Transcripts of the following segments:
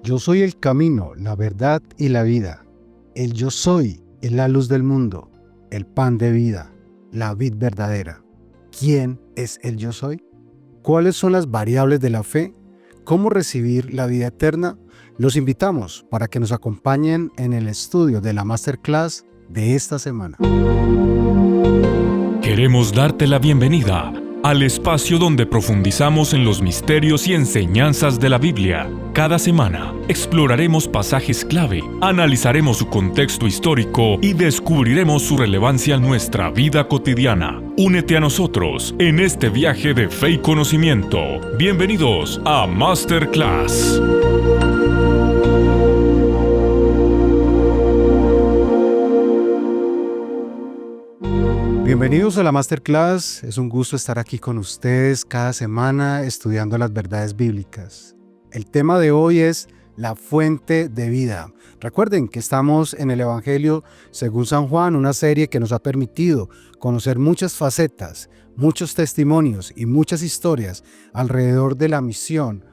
Yo soy el camino, la verdad y la vida. El yo soy es la luz del mundo, el pan de vida, la vid verdadera. ¿Quién es el yo soy? ¿Cuáles son las variables de la fe? ¿Cómo recibir la vida eterna? Los invitamos para que nos acompañen en el estudio de la Masterclass de esta semana. Queremos darte la bienvenida al espacio donde profundizamos en los misterios y enseñanzas de la Biblia. Cada semana exploraremos pasajes clave, analizaremos su contexto histórico y descubriremos su relevancia en nuestra vida cotidiana. Únete a nosotros en este viaje de fe y conocimiento. Bienvenidos a Masterclass. Bienvenidos a la Masterclass. Es un gusto estar aquí con ustedes cada semana estudiando las verdades bíblicas. El tema de hoy es la fuente de vida. Recuerden que estamos en el Evangelio según San Juan, una serie que nos ha permitido conocer muchas facetas, muchos testimonios y muchas historias alrededor de la misión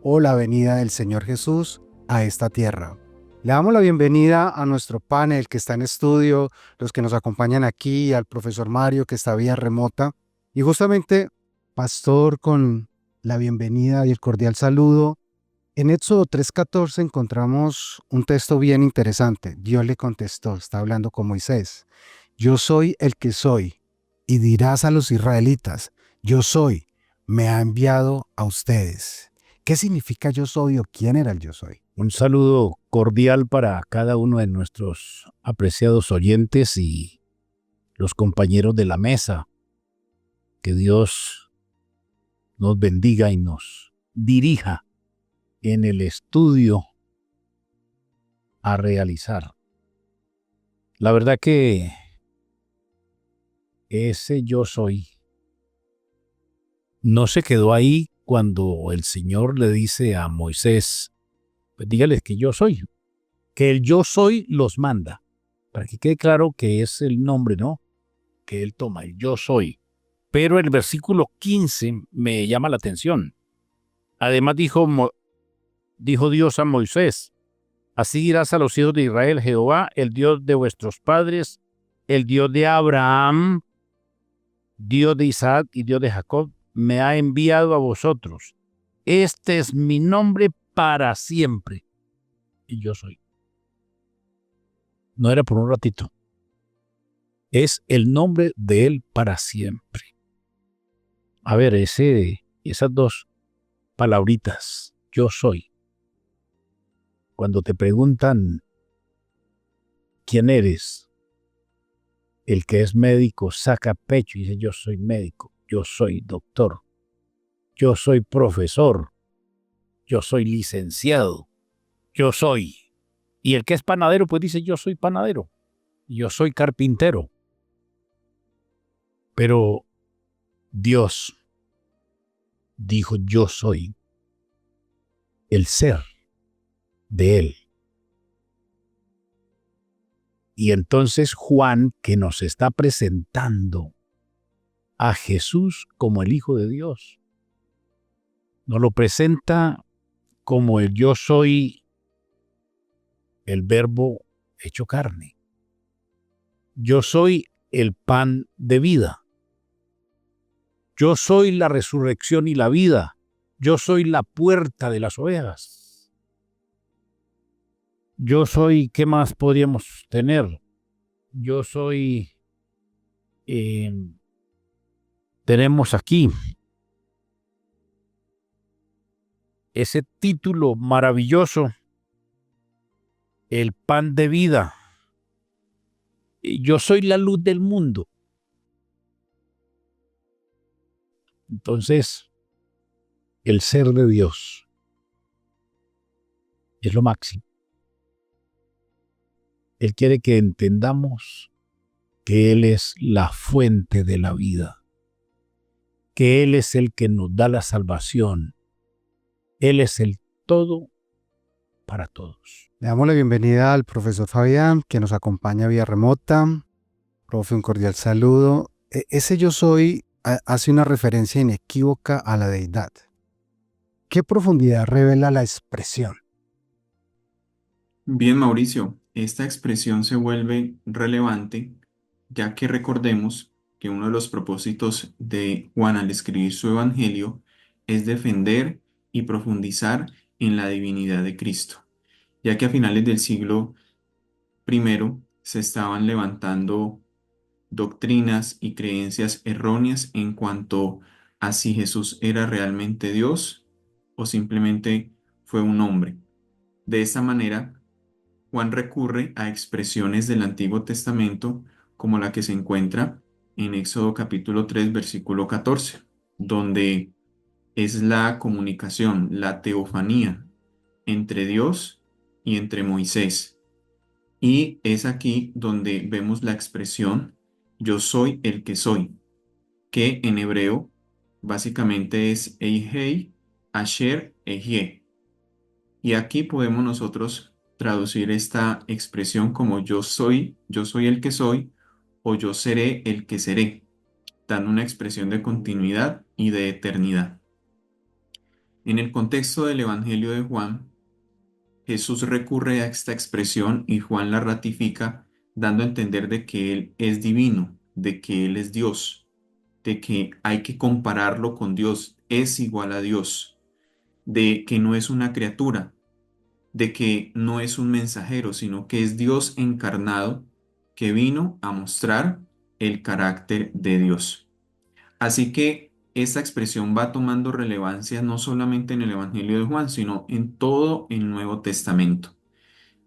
o la venida del Señor Jesús a esta tierra. Le damos la bienvenida a nuestro panel que está en estudio, los que nos acompañan aquí, al profesor Mario que está vía remota. Y justamente, pastor, con la bienvenida y el cordial saludo. En Éxodo 3:14 encontramos un texto bien interesante. Dios le contestó, está hablando con Moisés. Yo soy el que soy, y dirás a los israelitas, yo soy, me ha enviado a ustedes. ¿Qué significa yo soy o quién era el yo soy? Un saludo cordial para cada uno de nuestros apreciados oyentes y los compañeros de la mesa. Que Dios nos bendiga y nos dirija en el estudio a realizar. La verdad que ese yo soy no se quedó ahí cuando el Señor le dice a Moisés, pues dígales que yo soy, que el yo soy los manda, para que quede claro que es el nombre, ¿no?, que él toma, el yo soy. Pero el versículo 15 me llama la atención. Además dijo Dios a Moisés, así dirás a los hijos de Israel, Jehová, el Dios de vuestros padres, el Dios de Abraham, Dios de Isaac y Dios de Jacob, me ha enviado a vosotros. Este es mi nombre para siempre. Y yo soy. No era por un ratito. Es el nombre de Él para siempre. A ver, esas dos palabritas, yo soy. Cuando te preguntan quién eres, el que es médico saca pecho y dice yo soy médico, yo soy doctor, yo soy profesor, yo soy licenciado, yo soy. Y el que es panadero, pues dice, yo soy panadero, yo soy carpintero. Pero Dios dijo, yo soy el ser de Él. Y entonces Juan, que nos está presentando a Jesús como el Hijo de Dios, nos lo presenta como el yo soy, el verbo hecho carne. Yo soy el pan de vida. Yo soy la resurrección y la vida. Yo soy la puerta de las ovejas. Yo soy, ¿qué más podríamos tener? Yo soy, tenemos aquí ese título maravilloso, el pan de vida. Yo soy la luz del mundo. Entonces, el ser de Dios es lo máximo. Él quiere que entendamos que Él es la fuente de la vida, que Él es el que nos da la salvación. Él es el todo para todos. Le damos la bienvenida al profesor Fabián, que nos acompaña vía remota. Profe, un cordial saludo. Ese yo soy hace una referencia inequívoca a la deidad. ¿Qué profundidad revela la expresión? Bien, Mauricio, esta expresión se vuelve relevante ya que recordemos que uno de los propósitos de Juan al escribir su evangelio es defender y profundizar en la divinidad de Cristo, ya que a finales del siglo primero se estaban levantando doctrinas y creencias erróneas en cuanto a si Jesús era realmente Dios o simplemente fue un hombre. De esta manera, Juan recurre a expresiones del Antiguo Testamento como la que se encuentra en Éxodo capítulo 3 versículo 14, donde es la comunicación, la teofanía entre Dios y entre Moisés. Y es aquí donde vemos la expresión yo soy el que soy, que en hebreo básicamente es Eihei, Asher, Ehie. Y aquí podemos nosotros traducir esta expresión como yo soy el que soy, o yo seré el que seré, dando una expresión de continuidad y de eternidad. En el contexto del Evangelio de Juan, Jesús recurre a esta expresión y Juan la ratifica, dando a entender de que Él es divino, de que Él es Dios, de que hay que compararlo con Dios, es igual a Dios, de que no es una criatura, de que no es un mensajero, sino que es Dios encarnado que vino a mostrar el carácter de Dios. Así que esta expresión va tomando relevancia no solamente en el Evangelio de Juan, sino en todo el Nuevo Testamento,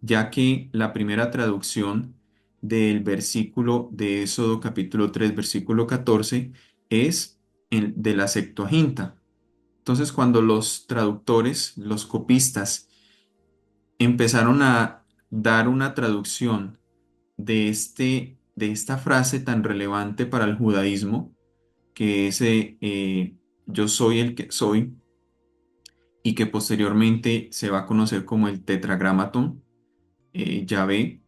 ya que la primera traducción del versículo de Éxodo capítulo 3 versículo 14 es de la Septuaginta. Entonces, cuando los traductores, los copistas, empezaron a dar una traducción de esta frase tan relevante para el judaísmo, que es yo soy el que soy, y que posteriormente se va a conocer como el tetragramatón, Yahvé.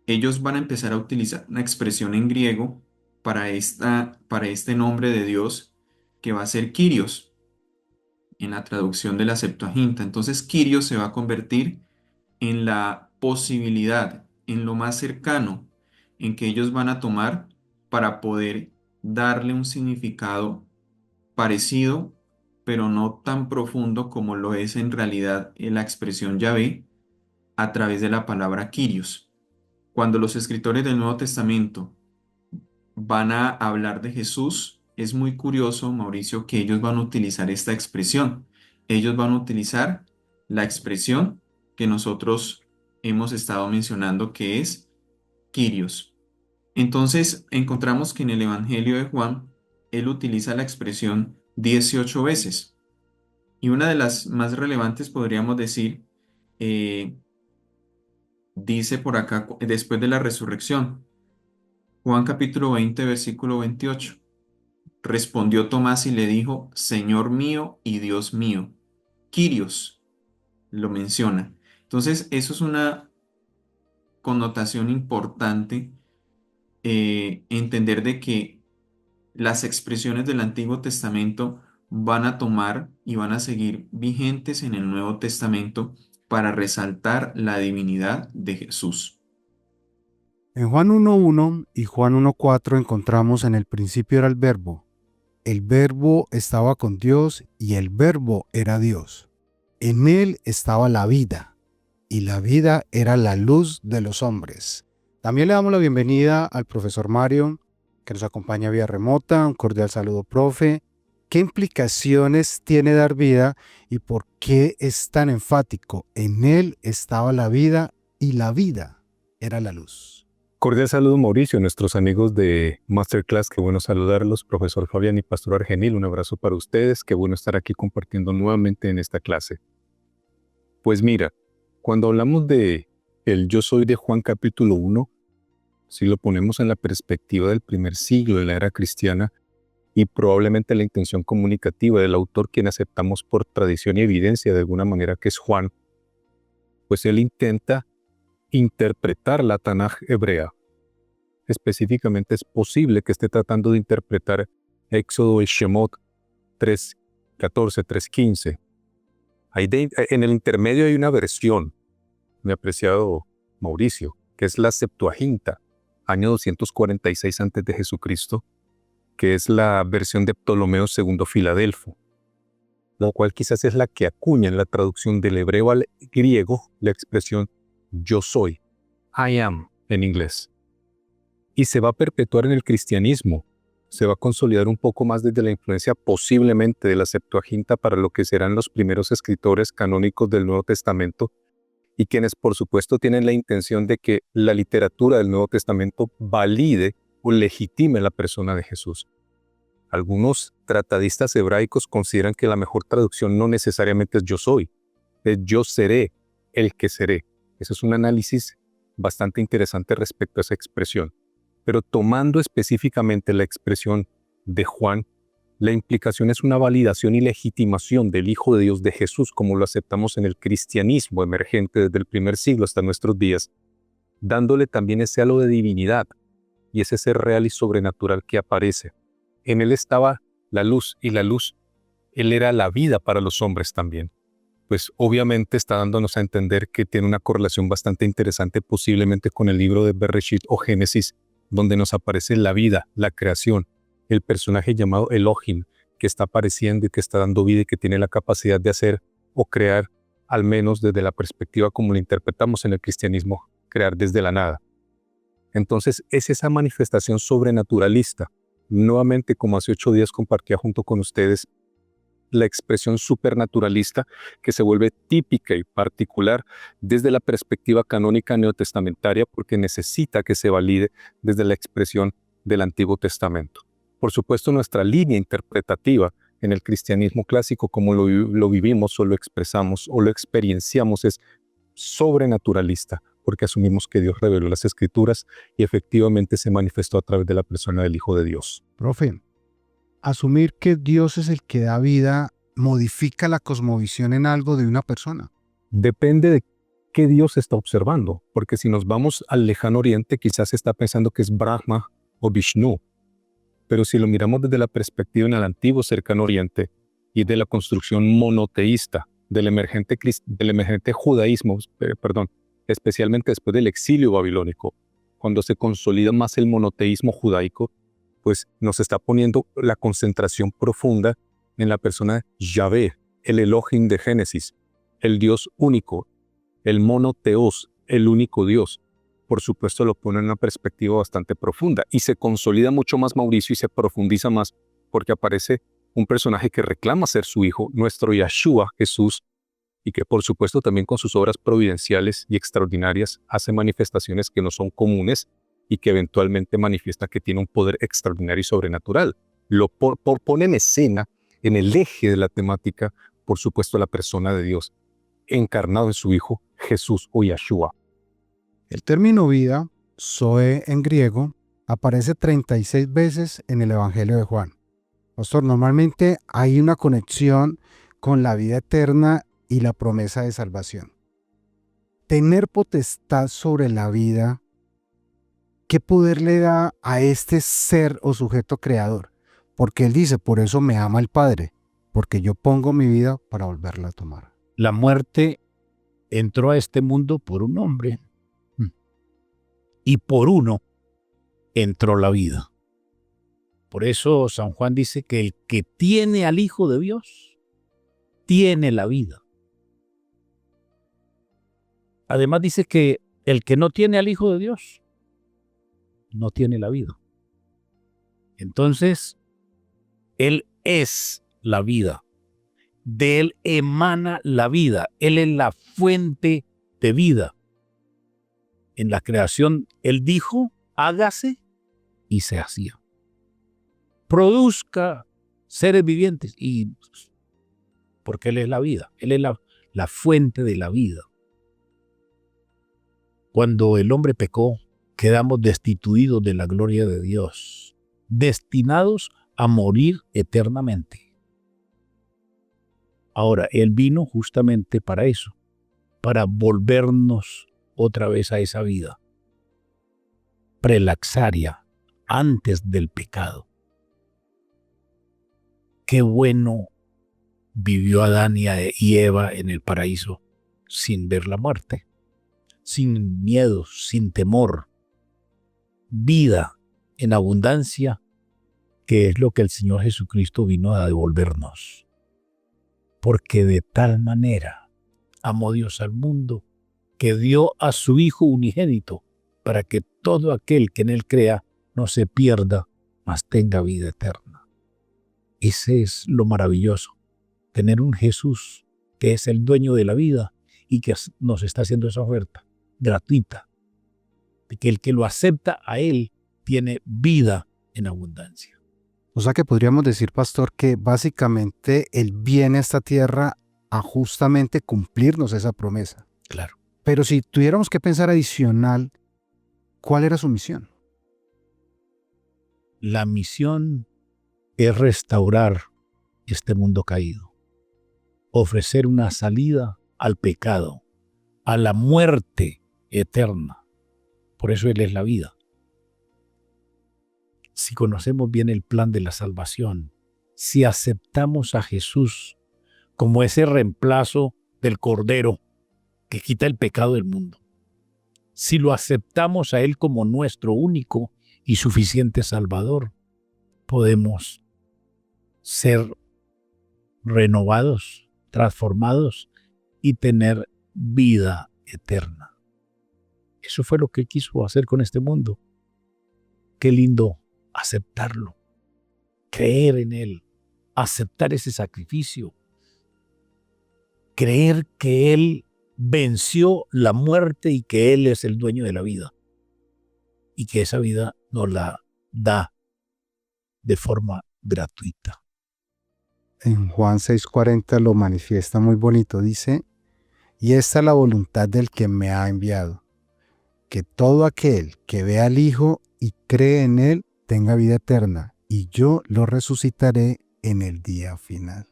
Ellos van a empezar a utilizar una expresión en griego para este nombre de Dios, que va a ser Kyrios en la traducción de la Septuaginta. Entonces, Kyrios se va a convertir en la posibilidad, en lo más cercano, en que ellos van a tomar para poder darle un significado parecido, pero no tan profundo como lo es en realidad la expresión Yahvé a través de la palabra Kyrios. Cuando los escritores del Nuevo Testamento van a hablar de Jesús, es muy curioso, Mauricio, que ellos van a utilizar esta expresión. Ellos van a utilizar la expresión que nosotros hemos estado mencionando, que es Kyrios. Entonces, encontramos que en el Evangelio de Juan, él utiliza la expresión 18 veces. Y una de las más relevantes, podríamos decir, dice por acá, después de la resurrección, Juan capítulo 20, versículo 28. Respondió Tomás y le dijo, Señor mío y Dios mío. Kyrios lo menciona. Entonces, eso es una connotación importante, entender de que las expresiones del Antiguo Testamento van a tomar y van a seguir vigentes en el Nuevo Testamento para resaltar la divinidad de Jesús. En Juan 1.1 y Juan 1.4 encontramos en el principio era el verbo estaba con Dios y el verbo era Dios. En él estaba la vida y la vida era la luz de los hombres. También le damos la bienvenida al profesor Mario, que nos acompaña vía remota. Un cordial saludo, profe. ¿Qué implicaciones tiene dar vida y por qué es tan enfático? En él estaba la vida y la vida era la luz. Cordial saludo, Mauricio, nuestros amigos de Masterclass, qué bueno saludarlos, profesor Fabián y pastor Argenil, un abrazo para ustedes, qué bueno estar aquí compartiendo nuevamente en esta clase. Pues mira, cuando hablamos de el yo soy de Juan capítulo 1, si lo ponemos en la perspectiva del primer siglo de la era cristiana y probablemente la intención comunicativa del autor, quien aceptamos por tradición y evidencia de alguna manera que es Juan, pues él intenta interpretar la Tanaj hebrea. Específicamente es posible que esté tratando de interpretar Éxodo y Shemot 3.14, 3.15. En el intermedio hay una versión mi apreciado Mauricio, que es la Septuaginta, año 246 antes de Jesucristo, que es la versión de Ptolomeo II Filadelfo, la cual quizás es la que acuña en la traducción del hebreo al griego la expresión yo soy, I am en inglés. Y se va a perpetuar en el cristianismo, se va a consolidar un poco más desde la influencia posiblemente de la Septuaginta para lo que serán los primeros escritores canónicos del Nuevo Testamento, y quienes por supuesto tienen la intención de que la literatura del Nuevo Testamento valide o legitime la persona de Jesús. Algunos tratadistas hebraicos consideran que la mejor traducción no necesariamente es yo soy, es yo seré el que seré. Ese es un análisis bastante interesante respecto a esa expresión. Pero tomando específicamente la expresión de Juan, la implicación es una validación y legitimación del Hijo de Dios, de Jesús, como lo aceptamos en el cristianismo emergente desde el primer siglo hasta nuestros días, dándole también ese halo de divinidad y ese ser real y sobrenatural que aparece. En él estaba la luz, y la luz, él era la vida para los hombres también. Pues obviamente está dándonos a entender que tiene una correlación bastante interesante posiblemente con el libro de Bereshit o Génesis, donde nos aparece la vida, la creación, el personaje llamado Elohim, que está apareciendo y que está dando vida y que tiene la capacidad de hacer o crear, al menos desde la perspectiva como lo interpretamos en el cristianismo, crear desde la nada. Entonces es esa manifestación sobrenaturalista. Nuevamente, como hace 8 días compartía junto con ustedes, la expresión supernaturalista que se vuelve típica y particular desde la perspectiva canónica neotestamentaria porque necesita que se valide desde la expresión del Antiguo Testamento. Por supuesto, nuestra línea interpretativa en el cristianismo clásico, como lo vivimos o lo expresamos o lo experienciamos, es sobrenaturalista, porque asumimos que Dios reveló las Escrituras y efectivamente se manifestó a través de la persona del Hijo de Dios. Profe, asumir que Dios es el que da vida modifica la cosmovisión en algo de una persona. Depende de qué Dios está observando, porque si nos vamos al lejano oriente, quizás está pensando que es Brahma o Vishnu, pero si lo miramos desde la perspectiva en el antiguo cercano oriente y de la construcción monoteísta del emergente judaísmo, especialmente después del exilio babilónico, cuando se consolida más el monoteísmo judaico, pues nos está poniendo la concentración profunda en la persona de Yahvé, el Elohim de Génesis, el Dios único, el monoteos, el único Dios. Por supuesto lo pone en una perspectiva bastante profunda y se consolida mucho más Mauricio y se profundiza más porque aparece un personaje que reclama ser su hijo, nuestro Yahshua, Jesús, y que por supuesto también con sus obras providenciales y extraordinarias hace manifestaciones que no son comunes y que eventualmente manifiesta que tiene un poder extraordinario y sobrenatural. Lo pone en escena, en el eje de la temática, por supuesto, la persona de Dios, encarnado en su Hijo, Jesús o Yahshua. El término vida, zoe en griego, aparece 36 veces en el Evangelio de Juan. Pastor, normalmente hay una conexión con la vida eterna y la promesa de salvación. Tener potestad sobre la vida, ¿qué poder le da a este ser o sujeto creador? Porque él dice, por eso me ama el Padre, porque yo pongo mi vida para volverla a tomar. La muerte entró a este mundo por un hombre y por uno entró la vida. Por eso San Juan dice que el que tiene al Hijo de Dios tiene la vida. Además dice que el que no tiene al Hijo de Dios no tiene la vida. Entonces, Él es la vida. De Él emana la vida. Él es la fuente de vida. En la creación, Él dijo, hágase, y se hacía. Produzca seres vivientes, y porque Él es la vida. Él es la fuente de la vida. Cuando el hombre pecó, quedamos destituidos de la gloria de Dios, destinados a morir eternamente. Ahora, Él vino justamente para eso, para volvernos otra vez a esa vida prelaxaria, antes del pecado. Qué bueno vivió Adán y Eva en el paraíso sin ver la muerte. sin miedo, sin temor. Vida en abundancia, que es lo que el Señor Jesucristo vino a devolvernos. Porque de tal manera amó Dios al mundo, que dio a su Hijo unigénito, para que todo aquel que en Él crea no se pierda, mas tenga vida eterna. Ese es lo maravilloso, tener un Jesús que es el dueño de la vida y que nos está haciendo esa oferta gratuita, de que el que lo acepta a Él tiene vida en abundancia. O sea que podríamos decir, pastor, que básicamente Él viene a esta tierra a justamente cumplirnos esa promesa. Claro. Pero si tuviéramos que pensar adicional, ¿cuál era su misión? La misión es restaurar este mundo caído, ofrecer una salida al pecado, a la muerte eterna. Por eso Él es la vida. Si conocemos bien el plan de la salvación, si aceptamos a Jesús como ese reemplazo del Cordero que quita el pecado del mundo, si lo aceptamos a Él como nuestro único y suficiente Salvador, podemos ser renovados, transformados y tener vida eterna. Eso fue lo que Él quiso hacer con este mundo. Qué lindo aceptarlo, creer en Él, aceptar ese sacrificio, creer que Él venció la muerte y que Él es el dueño de la vida y que esa vida nos la da de forma gratuita. En Juan 6:40 lo manifiesta muy bonito, dice, y esta es la voluntad del que me ha enviado, que todo aquel que vea al Hijo y cree en Él tenga vida eterna, y yo lo resucitaré en el día final.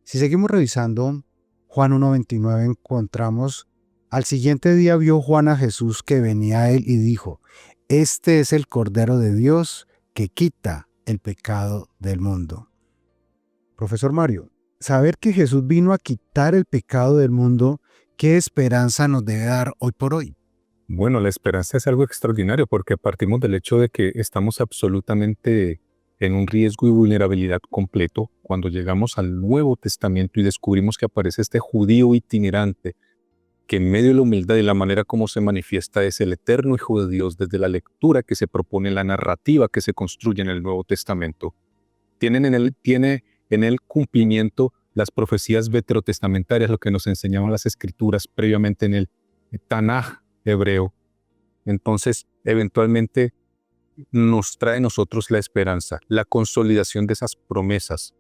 Si seguimos revisando Juan 1:29, encontramos, al siguiente día vio Juan a Jesús que venía a él y dijo, este es el Cordero de Dios que quita el pecado del mundo. Profesor Mario, saber que Jesús vino a quitar el pecado del mundo, ¿qué esperanza nos debe dar hoy por hoy? Bueno, la esperanza es algo extraordinario porque partimos del hecho de que estamos absolutamente en un riesgo y vulnerabilidad completo cuando llegamos al Nuevo Testamento y descubrimos que aparece este judío itinerante que en medio de la humildad y la manera como se manifiesta es el eterno Hijo de Dios desde la lectura que se propone, la narrativa que se construye en el Nuevo Testamento. Tiene en él cumplimiento las profecías veterotestamentarias, lo que nos enseñaban las Escrituras previamente en el Tanaj hebreo. Entonces, eventualmente nos trae a nosotros la esperanza, la consolidación de esas promesas,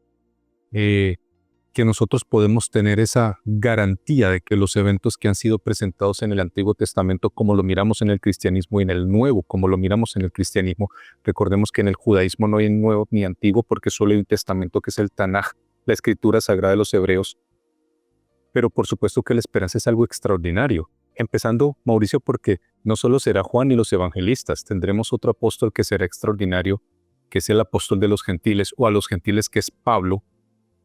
que nosotros podemos tener esa garantía de que los eventos que han sido presentados en el Antiguo Testamento, como lo miramos en el cristianismo, y en el Nuevo, como lo miramos en el cristianismo, recordemos que en el judaísmo no hay Nuevo ni Antiguo, porque solo hay un testamento que es el Tanaj, la escritura sagrada de los hebreos. Pero por supuesto que la esperanza es algo extraordinario. Empezando, Mauricio, porque no solo será Juan ni los evangelistas, tendremos otro apóstol que será extraordinario, que es el apóstol de los gentiles, o a los gentiles que es Pablo,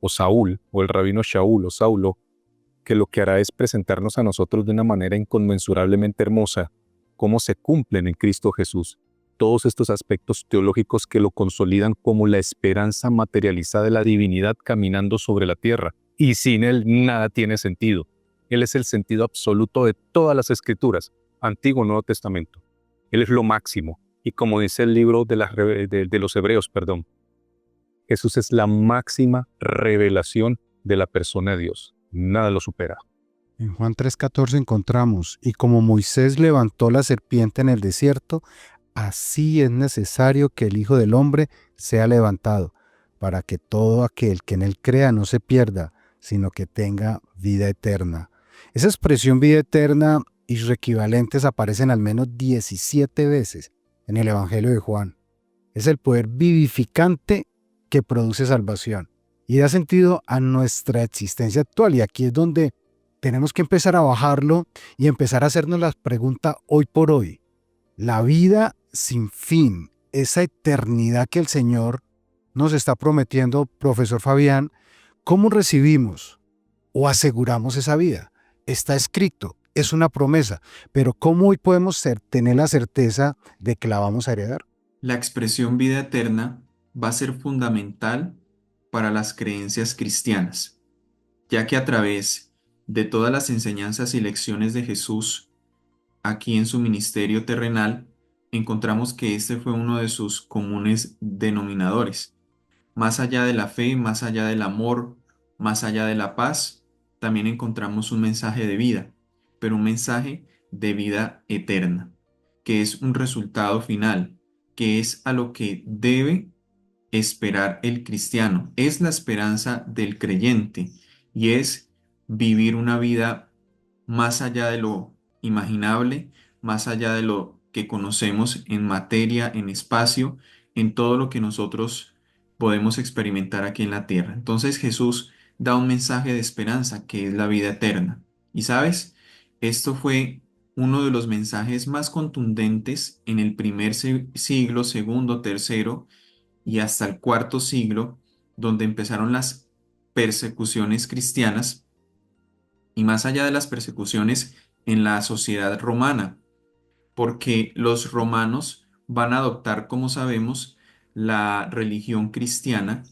o Saúl, o el rabino Shaul, o Saulo, que lo que hará es presentarnos a nosotros de una manera inconmensurablemente hermosa cómo se cumplen en Cristo Jesús todos estos aspectos teológicos que lo consolidan como la esperanza materializada de la divinidad caminando sobre la tierra. Y sin Él nada tiene sentido. Él es el sentido absoluto de todas las Escrituras, Antiguo y Nuevo Testamento. Él es lo máximo. Y como dice el libro de los Hebreos, Jesús es la máxima revelación de la persona de Dios. Nada lo supera. En Juan 3:14 encontramos, y como Moisés levantó la serpiente en el desierto, así es necesario que el Hijo del Hombre sea levantado, para que todo aquel que en él crea no se pierda, sino que tenga vida eterna. Esa expresión vida eterna y sus equivalentes aparecen al menos 17 veces en el Evangelio de Juan. Es el poder vivificante que produce salvación y da sentido a nuestra existencia actual. Y aquí es donde tenemos que empezar a bajarlo y empezar a hacernos la pregunta hoy por hoy. La vida sin fin, esa eternidad que el Señor nos está prometiendo, profesor Fabián, ¿cómo recibimos o aseguramos esa vida? Está escrito, es una promesa, pero ¿cómo hoy podemos tener la certeza de que la vamos a heredar? La expresión vida eterna va a ser fundamental para las creencias cristianas, ya que a través de todas las enseñanzas y lecciones de Jesús aquí en su ministerio terrenal, encontramos que este fue uno de sus comunes denominadores. Más allá de la fe, más allá del amor, más allá de la paz, también encontramos un mensaje de vida, pero un mensaje de vida eterna, que es un resultado final, que es a lo que debe esperar el cristiano. Es la esperanza del creyente y es vivir una vida más allá de lo imaginable, más allá de lo que conocemos en materia, en espacio, en todo lo que nosotros podemos experimentar aquí en la tierra. Entonces Jesús da un mensaje de esperanza que es la vida eterna. Y sabes, esto fue uno de los mensajes más contundentes en el primer siglo, segundo, tercero y hasta el cuarto siglo, donde empezaron las persecuciones cristianas y más allá de las persecuciones en la sociedad romana, porque los romanos van a adoptar, como sabemos, la religión cristiana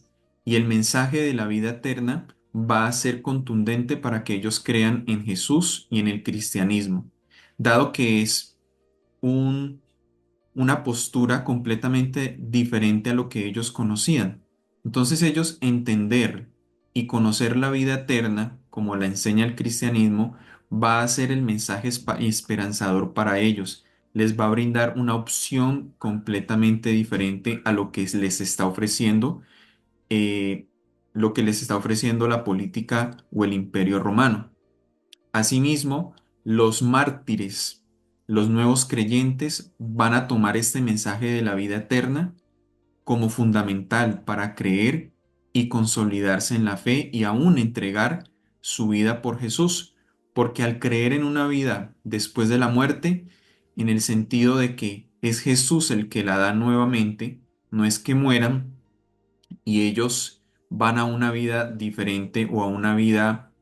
y el mensaje de la vida eterna va a ser contundente para que ellos crean en Jesús y en el cristianismo, dado que es un una postura completamente diferente a lo que ellos conocían. Entonces ellos entender y conocer la vida eterna, como la enseña el cristianismo, va a ser el mensaje esperanzador para ellos. Les va a brindar una opción completamente diferente a lo que les está ofreciendo, eh, lo que les está ofreciendo la política o el imperio romano. Asimismo, los mártires, los nuevos creyentes, van a tomar este mensaje de la vida eterna como fundamental para creer y consolidarse en la fe y aún entregar su vida por Jesús, porque al creer en una vida después de la muerte, en el sentido de que es Jesús el que la da nuevamente, no es que mueran y ellos van a una vida diferente o a una vida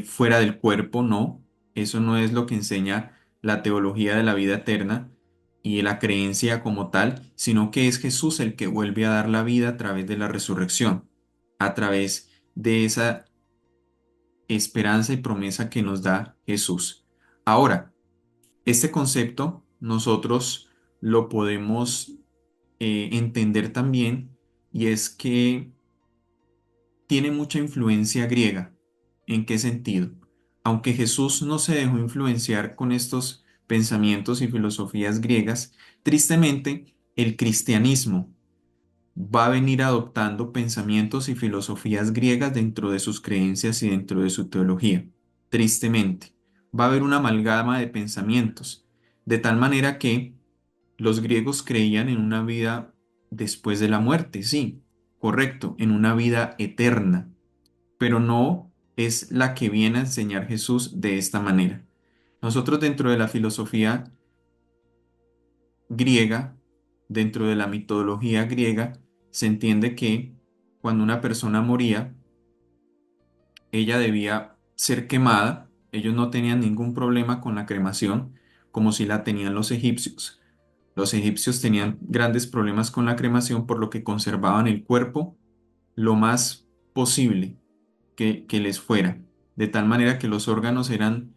fuera del cuerpo, no. Eso no es lo que enseña la teología de la vida eterna y la creencia como tal, sino que es Jesús el que vuelve a dar la vida a través de la resurrección, a través de esa esperanza y promesa que nos da Jesús. Ahora, este concepto nosotros lo podemos entender también y es que tiene mucha influencia griega. ¿En qué sentido? Aunque Jesús no se dejó influenciar con estos pensamientos y filosofías griegas, tristemente el cristianismo va a venir adoptando pensamientos y filosofías griegas dentro de sus creencias y dentro de su teología. Tristemente, va a haber una amalgama de pensamientos, de tal manera que los griegos creían en una vida después de la muerte, sí, correcto, en una vida eterna, pero no es la que viene a enseñar Jesús de esta manera. Nosotros dentro de la filosofía griega, dentro de la mitología griega, se entiende que cuando una persona moría, ella debía ser quemada. Ellos no tenían ningún problema con la cremación, como si la tenían los egipcios. Los egipcios tenían grandes problemas con la cremación, por lo que conservaban el cuerpo lo más posible que les fuera, de tal manera que los órganos eran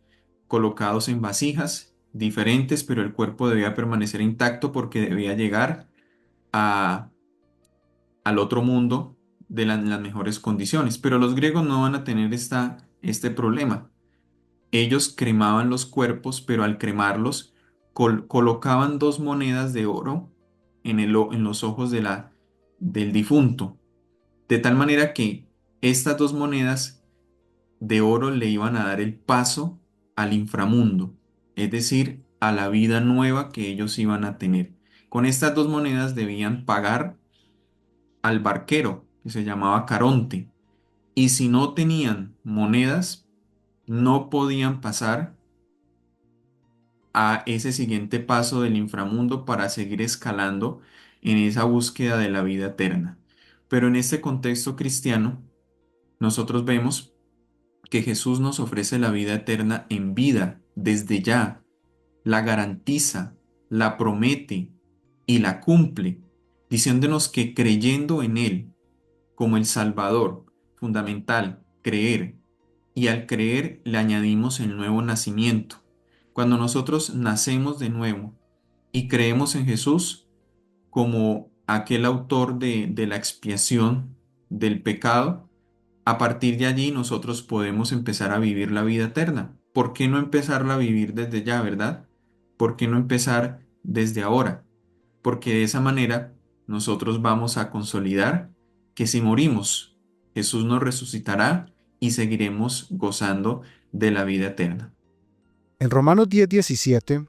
colocados en vasijas diferentes, pero el cuerpo debía permanecer intacto porque debía llegar a, al otro mundo de en las mejores condiciones. Pero los griegos no van a tener este problema. Ellos cremaban los cuerpos, pero al cremarlos colocaban dos monedas de oro en los ojos del difunto, de tal manera que estas dos monedas de oro le iban a dar el paso al inframundo, es decir, a la vida nueva que ellos iban a tener. Con estas dos monedas debían pagar al barquero, que se llamaba Caronte, y si no tenían monedas, no podían pasar a ese siguiente paso del inframundo para seguir escalando en esa búsqueda de la vida eterna. Pero en este contexto cristiano, nosotros vemos que Jesús nos ofrece la vida eterna en vida, desde ya, la garantiza, la promete y la cumple, diciéndonos que creyendo en Él como el Salvador, fundamental, creer, y al creer le añadimos el nuevo nacimiento. Cuando nosotros nacemos de nuevo y creemos en Jesús como aquel autor de la expiación del pecado, a partir de allí nosotros podemos empezar a vivir la vida eterna. ¿Por qué no empezarla a vivir desde ya, verdad? ¿Por qué no empezar desde ahora? Porque de esa manera nosotros vamos a consolidar que si morimos, Jesús nos resucitará y seguiremos gozando de la vida eterna. En Romanos 10:17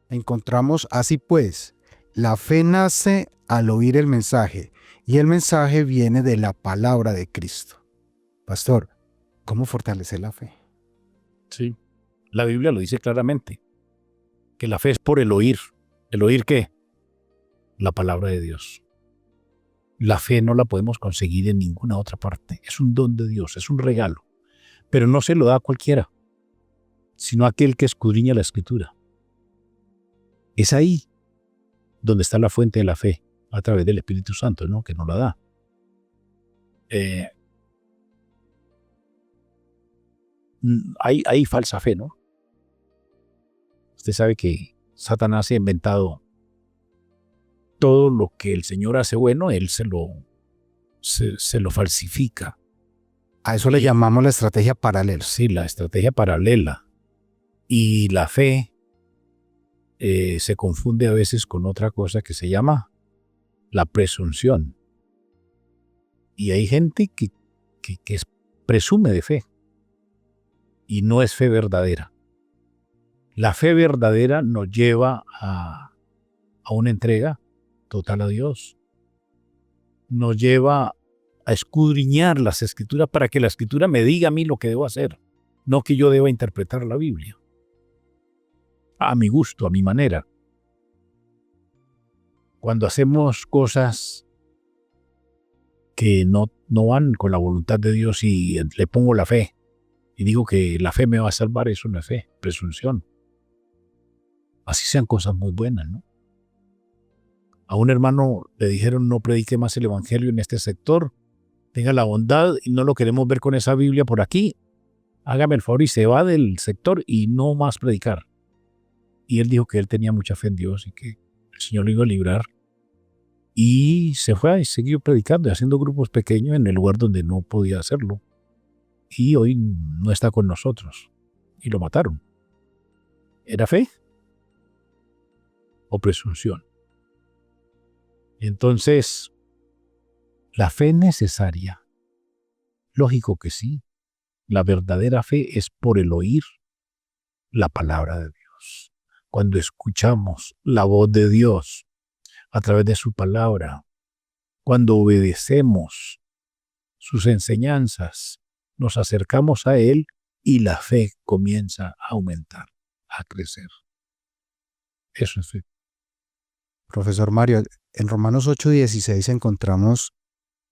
encontramos así pues, la fe nace al oír el mensaje y el mensaje viene de la palabra de Cristo. Pastor, ¿cómo fortalecer la fe? Sí. La Biblia lo dice claramente, que la fe es por el oír. ¿El oír qué? La palabra de Dios. La fe no la podemos conseguir en ninguna otra parte. Es un don de Dios, es un regalo. Pero no se lo da a cualquiera, sino a aquel que escudriña la Escritura. Es ahí donde está la fuente de la fe, a través del Espíritu Santo, ¿no? Que nos la da. Hay falsa fe, ¿no? Usted sabe que Satanás se ha inventado todo lo que el Señor hace bueno, él se lo falsifica. A eso le llamamos la estrategia paralela. Sí, la estrategia paralela. Y la fe se confunde a veces con otra cosa que se llama la presunción. Y hay gente que presume de fe y no es fe verdadera. La fe verdadera nos lleva a una entrega total a Dios. Nos lleva a escudriñar las Escrituras para que la Escritura me diga a mí lo que debo hacer, no que yo deba interpretar la Biblia a mi gusto, a mi manera. Cuando hacemos cosas que no van con la voluntad de Dios y le pongo la fe y digo que la fe me va a salvar, eso no es fe, presunción. Así sean cosas muy buenas, ¿no? A un hermano le dijeron no predique más el evangelio en este sector, tenga la bondad y no lo queremos ver con esa Biblia por aquí, hágame el favor y se va del sector y no más predicar. Y él dijo que él tenía mucha fe en Dios y que el Señor lo iba a librar. Y se fue y siguió predicando y haciendo grupos pequeños en el lugar donde no podía hacerlo. Y hoy no está con nosotros. Y lo mataron. ¿Era fe o presunción? Entonces, ¿la fe es necesaria? Lógico que sí. La verdadera fe es por el oír la palabra de Dios. Cuando escuchamos la voz de Dios a través de su palabra, cuando obedecemos sus enseñanzas, nos acercamos a Él y la fe comienza a aumentar, a crecer. Eso es fe. Profesor Mario, en Romanos 8:16 encontramos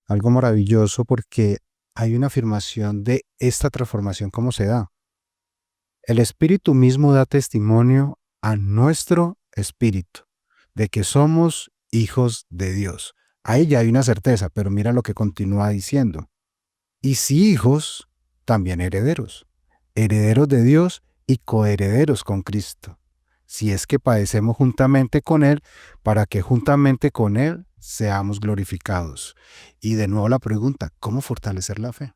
algo maravilloso porque hay una afirmación de esta transformación, ¿cómo se da? El Espíritu mismo da testimonio a nuestro espíritu de que somos hijos de Dios. Ahí ya hay una certeza, pero mira lo que continúa diciendo. Y si hijos, también herederos, herederos de Dios y coherederos con Cristo, si es que padecemos juntamente con Él, para que juntamente con Él seamos glorificados. Y de nuevo la pregunta, ¿cómo fortalecer la fe?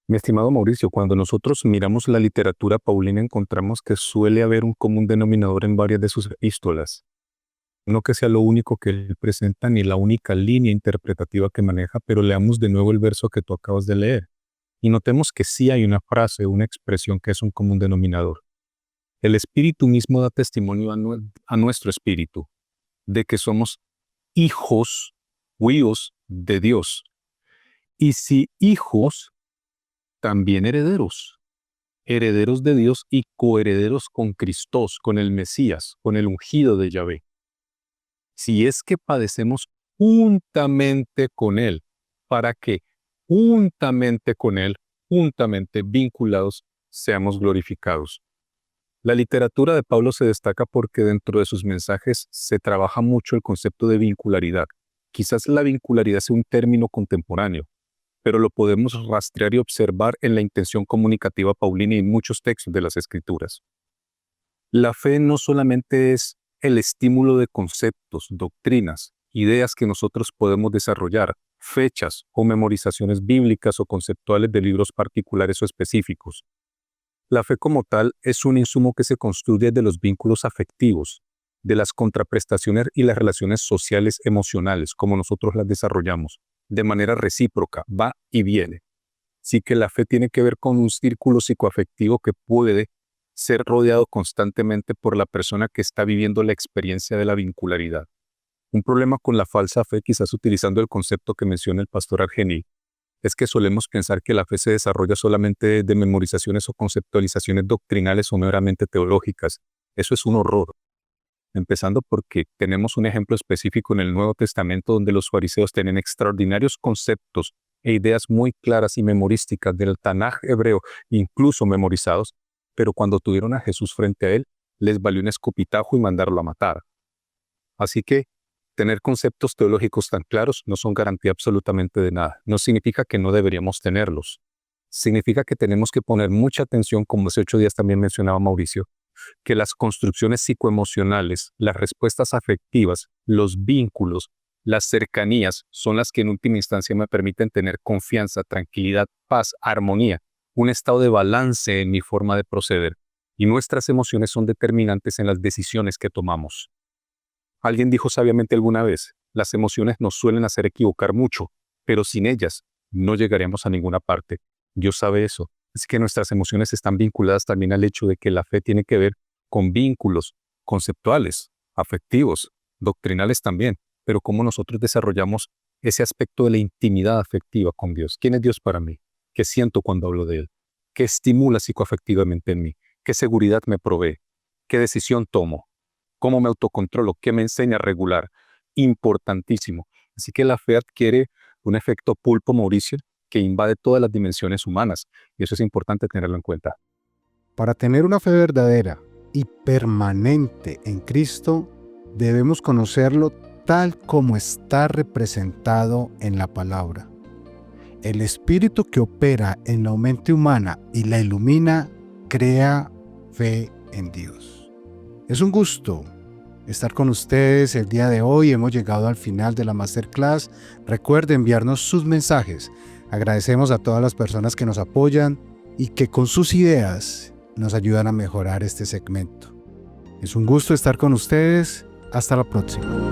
Mi estimado Mauricio, cuando nosotros miramos la literatura paulina encontramos que suele haber un común denominador en varias de sus epístolas. No que sea lo único que él presenta ni la única línea interpretativa que maneja, pero leamos de nuevo el verso que tú acabas de leer. Y notemos que sí hay una frase, una expresión que es un común denominador. El Espíritu mismo da testimonio a nuestro espíritu de que somos hijos de Dios. Y si hijos, también herederos. Herederos de Dios y coherederos con Cristo, con el Mesías, con el ungido de Yahvé. Si es que padecemos juntamente con Él, para que juntamente con Él juntamente vinculados, seamos glorificados. La literatura de Pablo se destaca porque dentro de sus mensajes se trabaja mucho el concepto de vincularidad. Quizás la vincularidad sea un término contemporáneo, pero lo podemos rastrear y observar en la intención comunicativa paulina y en muchos textos de las Escrituras. La fe no solamente es el estímulo de conceptos, doctrinas, ideas que nosotros podemos desarrollar, fechas o memorizaciones bíblicas o conceptuales de libros particulares o específicos. La fe como tal es un insumo que se construye de los vínculos afectivos, de las contraprestaciones y las relaciones sociales emocionales, como nosotros las desarrollamos, de manera recíproca, va y viene. Sí que la fe tiene que ver con un círculo psicoafectivo que puede ser rodeado constantemente por la persona que está viviendo la experiencia de la vincularidad. Un problema con la falsa fe, quizás utilizando el concepto que menciona el pastor Argenil, es que solemos pensar que la fe se desarrolla solamente de memorizaciones o conceptualizaciones doctrinales o meramente teológicas. Eso es un horror. Empezando porque tenemos un ejemplo específico en el Nuevo Testamento donde los fariseos tienen extraordinarios conceptos e ideas muy claras y memorísticas del Tanaj hebreo, incluso memorizados, pero cuando tuvieron a Jesús frente a él, les valió un escupitajo y mandarlo a matar. Así que tener conceptos teológicos tan claros no son garantía absolutamente de nada. No significa que no deberíamos tenerlos. Significa que tenemos que poner mucha atención, como hace 8 días también mencionaba Mauricio, que las construcciones psicoemocionales, las respuestas afectivas, los vínculos, las cercanías son las que en última instancia me permiten tener confianza, tranquilidad, paz, armonía, un estado de balance en mi forma de proceder. Y nuestras emociones son determinantes en las decisiones que tomamos. Alguien dijo sabiamente alguna vez, las emociones nos suelen hacer equivocar mucho, pero sin ellas no llegaremos a ninguna parte. Dios sabe eso. Así que nuestras emociones están vinculadas también al hecho de que la fe tiene que ver con vínculos conceptuales, afectivos, doctrinales también, pero cómo nosotros desarrollamos ese aspecto de la intimidad afectiva con Dios. ¿Quién es Dios para mí? ¿Qué siento cuando hablo de Él? ¿Qué estimula psicoafectivamente en mí? ¿Qué seguridad me provee? ¿Qué decisión tomo? ¿Cómo me autocontrolo? ¿Qué me enseña a regular? Importantísimo. Así que la fe adquiere un efecto pulpo, Mauricio, que invade todas las dimensiones humanas, y eso es importante tenerlo en cuenta. Para tener una fe verdadera y permanente en Cristo, debemos conocerlo tal como está representado en la palabra. El espíritu que opera en la mente humana y la ilumina, crea fe en Dios. Es un gusto estar con ustedes el día de hoy. Hemos llegado al final de la Masterclass. Recuerden enviarnos sus mensajes. Agradecemos a todas las personas que nos apoyan y que con sus ideas nos ayudan a mejorar este segmento. Es un gusto estar con ustedes. Hasta la próxima.